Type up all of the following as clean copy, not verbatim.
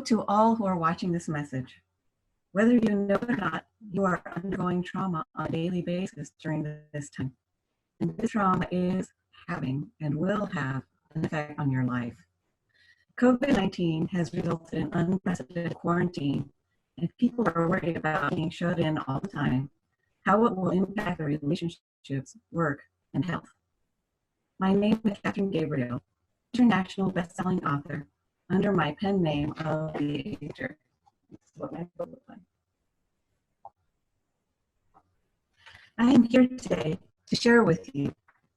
to all who are watching this message. Whether you know it or not, you are undergoing trauma on a daily basis during this time. And this trauma is having and will have an effect on your life. COVID-19 has resulted in unprecedented quarantine, and people are worried about being shut in all the time, how it will impact their relationships, work, and health. My name is Gabriel, international best-selling author under my pen name of The Ager. This is what my book looks like. I am here today to share with you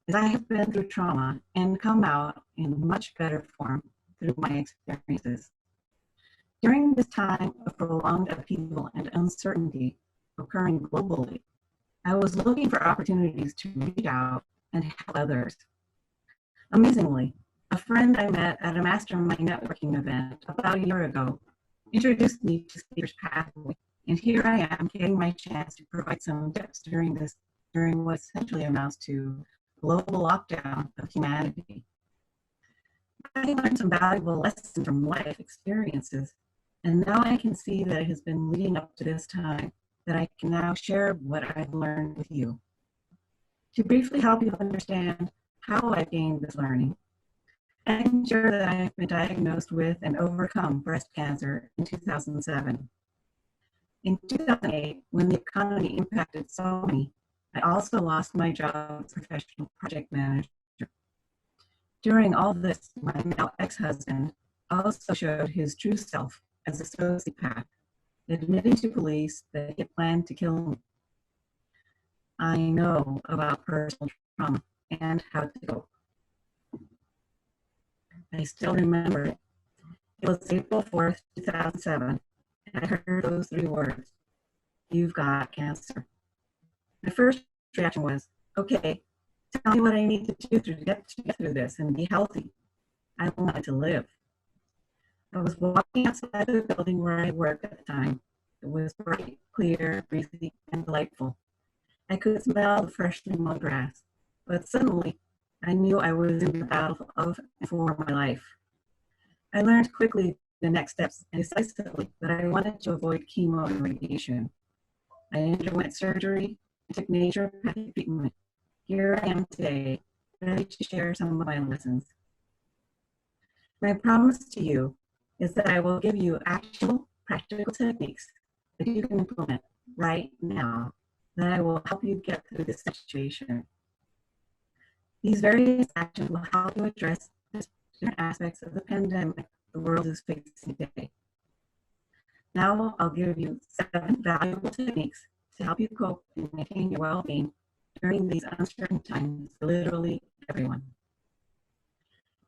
as I have been through trauma and come out in much better form through my experiences. During this time of prolonged upheaval and uncertainty occurring globally, I was looking for opportunities to reach out and help others. Amazingly, a friend I met at a mastermind networking event about a year ago introduced me to Speaker's Pathway, and here I am getting my chance to provide some tips during what essentially amounts to global lockdown of humanity. I learned some valuable lessons from life experiences, and now I can see that it has been leading up to this time that I can now share what I've learned with you. To briefly help you understand how I gained this learning, I can share that I have been diagnosed with and overcome breast cancer in 2007. In 2008, when the economy impacted so many, I also lost my job as professional project manager. During all this, my now ex-husband also showed his true self as a sociopath, admitting to police that he had planned to kill me. I know about personal trauma and how to cope. I still remember it. It was April 4th, 2007, and I heard those three words: "You've got cancer." My first reaction was, okay, tell me what I need to do to get through this and be healthy. I wanted to live. I was walking outside the building where I worked at the time. It was bright, clear, breezy, and delightful. I could smell the freshly mowed grass, but suddenly I knew I was in the battle of and for my life. I learned quickly the next steps and decisively that I wanted to avoid chemo and radiation. I underwent surgery and took naturopathic treatment. Here I am today, ready to share some of my lessons. My promise to you is that I will give you actual, practical techniques that you can implement right now, that I will help you get through this situation. These various actions will help you address different aspects of the pandemic the world is facing today. Now I'll give you 7 valuable techniques to help you cope and maintain your well-being during these uncertain times for literally everyone.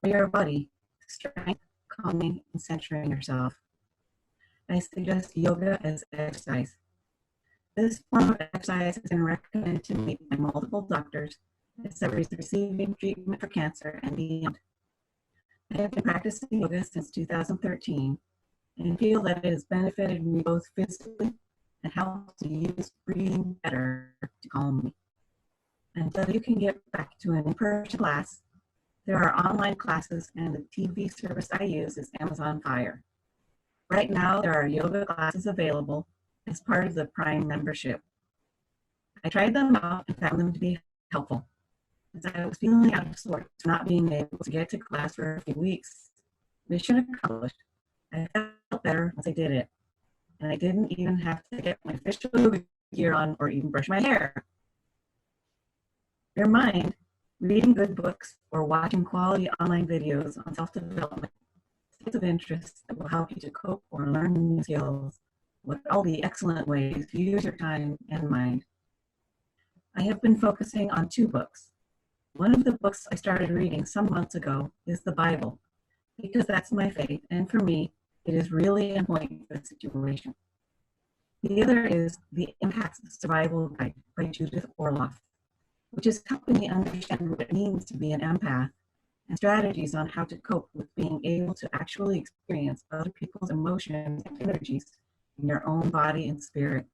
For your body, strength, calming, and centering yourself, I suggest yoga as exercise. This form of exercise has been recommended to me by multiple doctors as I was receiving treatment for cancer and beyond. I have been practicing yoga since 2013 and feel that it has benefited me both physically and helped to use breathing better to calm me. Until you can get back to an in-person class, there are online classes, and the TV service I use is Amazon Fire. Right now, there are yoga classes available as part of the Prime membership. I tried them out and found them to be helpful. As I was feeling out of sorts, not being able to get to class for a few weeks, mission accomplished. I felt better once I did it, and I didn't even have to get my official yoga gear on or even brush my hair. Your mind, reading good books or watching quality online videos on self-development, states of interest that will help you to cope or learn new skills with all the excellent ways to use your time and mind. I have been focusing on 2 books. One of the books I started reading some months ago is the Bible, because that's my faith, and for me, it is really important for the situation. The other is The Impacts of Survival Guide by Judith Orloff, which is helping me understand what it means to be an empath and strategies on how to cope with being able to actually experience other people's emotions and energies in your own body and spirit.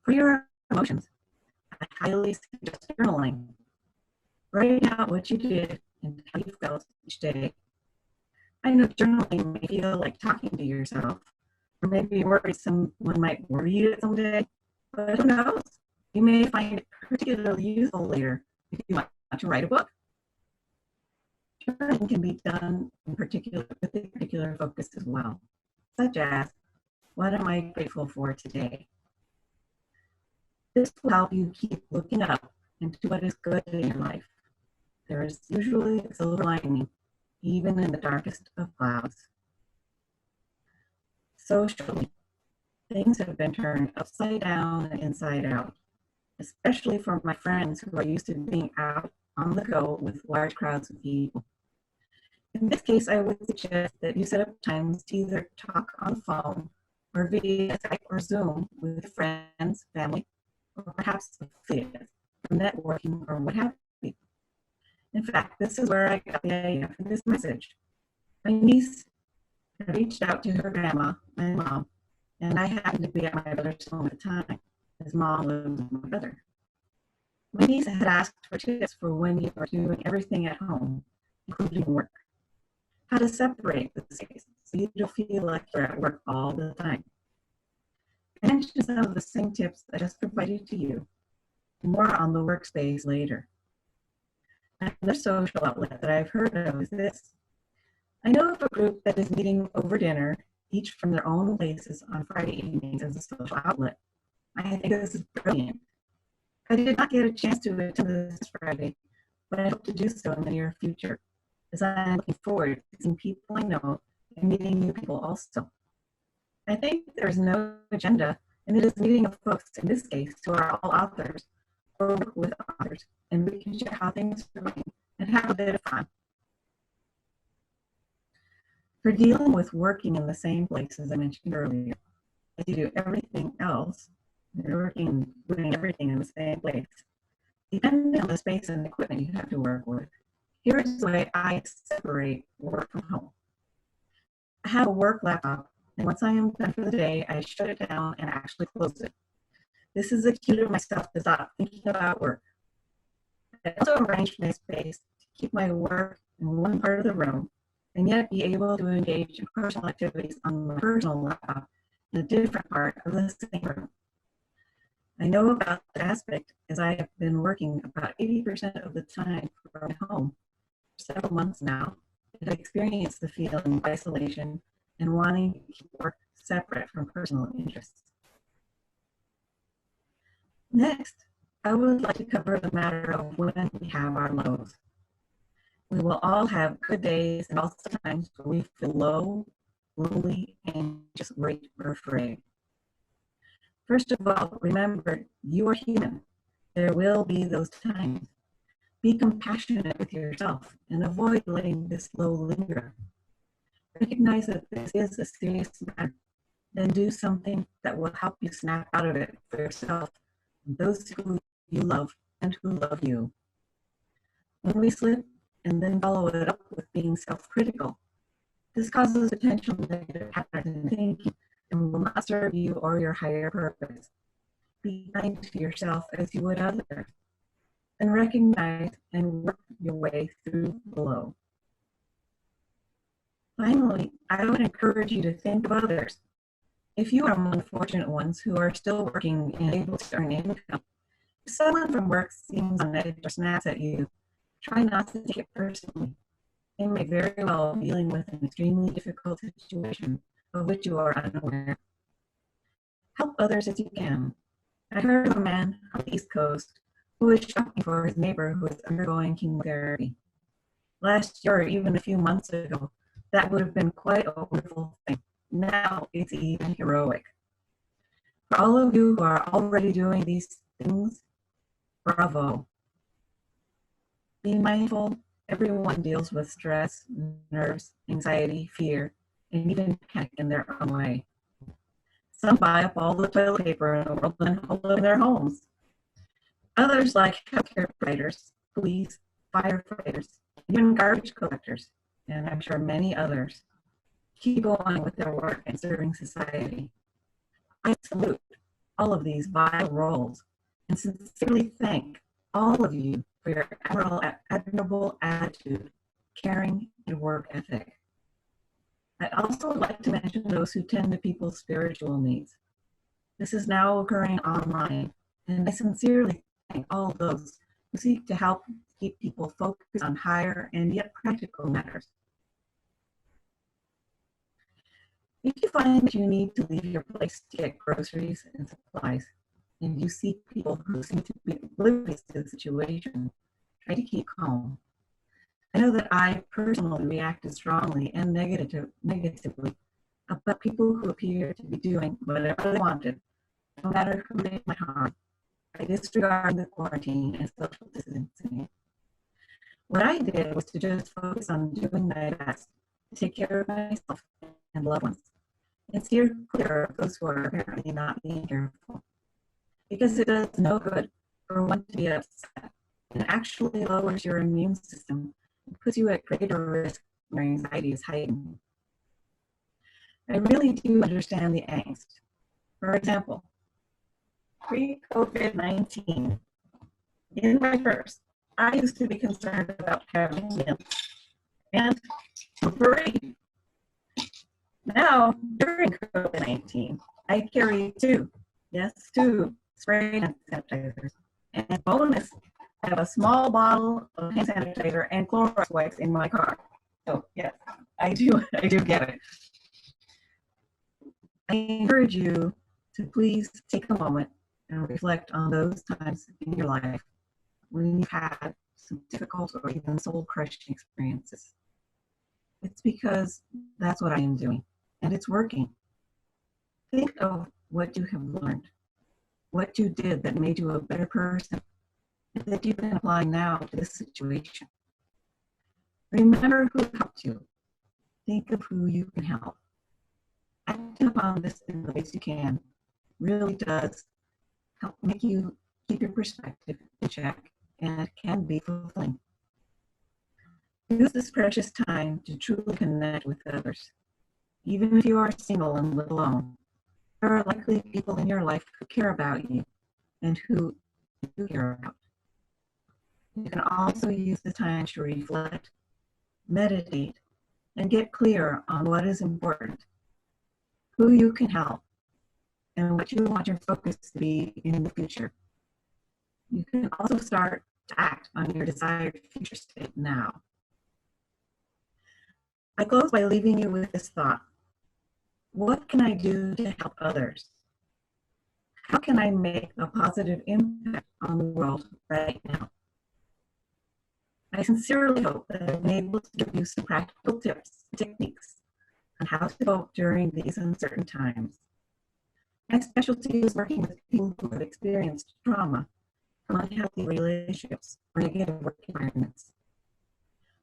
For your emotions, I highly suggest journaling. Write out what you did and how you felt each day. I know journaling may feel like talking to yourself, or maybe you're worried someone might read it someday, but who knows? You may find it particularly useful later if you want to write a book. Journaling can be done with a particular focus as well, such as, what am I grateful for today? This will help you keep looking up into what is good in your life. There is usually a silver lining, even in the darkest of clouds. Socially, things have been turned upside down and inside out, especially for my friends who are used to being out on the go with large crowds of people. In this case, I would suggest that you set up times to either talk on the phone or via Skype or Zoom with friends, family, or perhaps affiliates for networking or what have you. In fact, this is where I got the idea for this message. My niece had reached out to her grandma, my mom, and I happened to be at my brother's home at the time. His mom lived with my brother. My niece had asked for tips for when you are doing everything at home, including work. How to separate the space so you don't feel like you're at work all the time. I mentioned some of the same tips I just provided to you, and more on the workspace later. Another social outlet that I've heard of is this. I know of a group that is meeting over dinner, each from their own places on Friday evenings as a social outlet. I think this is brilliant. I did not get a chance to attend this Friday, but I hope to do so in the near future, as I'm looking forward to seeing people I know and meeting new people also. I think there's no agenda, and it is a meeting of folks, in this case, who are all authors or work with authors, and we can share how things are going and have a bit of fun. For dealing with working in the same place as I mentioned earlier, as you do everything else, you're doing everything in the same place, depending on the space and equipment you have to work with. Here's the way I separate work from home. I have a work laptop, and once I am done for the day, I shut it down and actually close it. This is a cue to myself to stop thinking about work. I also arranged my space to keep my work in one part of the room and yet be able to engage in personal activities on my personal laptop in a different part of the same room. I know about that aspect as I have been working about 80% of the time from home for several months now, and I've experienced the feeling of isolation and wanting to keep work separate from personal interests. Next, I would like to cover the matter of when we have our lows. We will all have good days and also times where we feel low, lonely, anxious, worried, or afraid. First of all, remember, you are human. There will be those times. Be compassionate with yourself and avoid letting this low linger. Recognize that this is a serious matter. Then do something that will help you snap out of it for yourself and those who you love and who love you. When we slip and then follow it up with being self-critical, this causes potential negative patterns in thinking and will not serve you or your higher purpose. Be kind to yourself as you would others, and recognize and work your way through the low. Finally, I would encourage you to think of others. If you are among the fortunate ones who are still working and able to earn income, if someone from work seems on edge or snaps at you, try not to take it personally. They may very well be dealing with an extremely difficult situation of which you are unaware. Help others as you can. I heard of a man on the East Coast who was shopping for his neighbor who was undergoing chemotherapy. Last year, or even a few months ago, that would have been quite a wonderful thing. Now it's even heroic. For all of you who are already doing these things, bravo. Be mindful, everyone deals with stress, nerves, anxiety, fear, and even panic in their own way. Some buy up all the toilet paper in the world and hold it in their homes. Others, like healthcare providers, police, firefighters, even garbage collectors, and I'm sure many others, keep going with their work and serving society. I salute all of these vital roles and sincerely thank all of you for your admirable attitude, caring, and work ethic. I also would like to mention those who tend to people's spiritual needs. This is now occurring online, and I sincerely thank all those who seek to help keep people focused on higher and yet practical matters. If you find that you need to leave your place to get groceries and supplies, and you see people who seem to be oblivious to the situation, try to keep calm. I know that I personally reacted strongly and negatively about people who appear to be doing whatever they wanted, no matter who they might harm, by disregarding the quarantine and social distancing. What I did was to just focus on doing my best to take care of myself and loved ones, and steer clear of those who are apparently not being careful. Because it does no good for one to be upset, and actually lowers your immune system and puts you at greater risk when anxiety is heightened. I really do understand the angst. For example, pre-COVID-19, in my first, I used to be concerned about having meals and parade. Now, during COVID-19, I carry two spray hand sanitizers. And bonus, I have a small bottle of hand sanitizer and Clorox wipes in my car. So yes, I do get it. I encourage you to please take a moment and reflect on those times in your life when you've had some difficult or even soul-crushing experiences. It's because that's what I am doing, and it's working. Think of what you have learned, what you did that made you a better person, and that you can apply now to this situation. Remember who helped you. Think of who you can help. Acting upon this in the ways you can really does help make you keep your perspective in check, and it can be fulfilling. Use this precious time to truly connect with others. Even if you are single and live alone, there are likely people in your life who care about you and who you care about. You can also use the time to reflect, meditate, and get clear on what is important, who you can help, and what you want your focus to be in the future. You can also start to act on your desired future state now. I close by leaving you with this thought. What can I do to help others? How can I make a positive impact on the world right now? I sincerely hope that I've been able to give you some practical tips and techniques on how to cope during these uncertain times. My specialty is working with people who have experienced trauma from unhealthy relationships or negative work environments.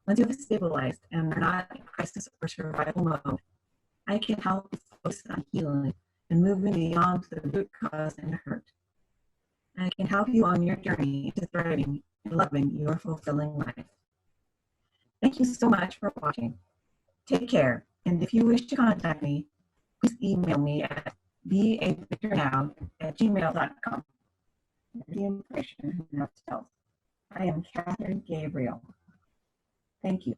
Once you have stabilized and are not in crisis or survival mode, I can help you focus on healing and moving beyond the root cause and hurt. I can help you on your journey to thriving and loving your fulfilling life. Thank you so much for watching. Take care, and if you wish to contact me, please email me at beavictornow@gmail.com. The information now tells. I am Catherine Gabriel. Thank you.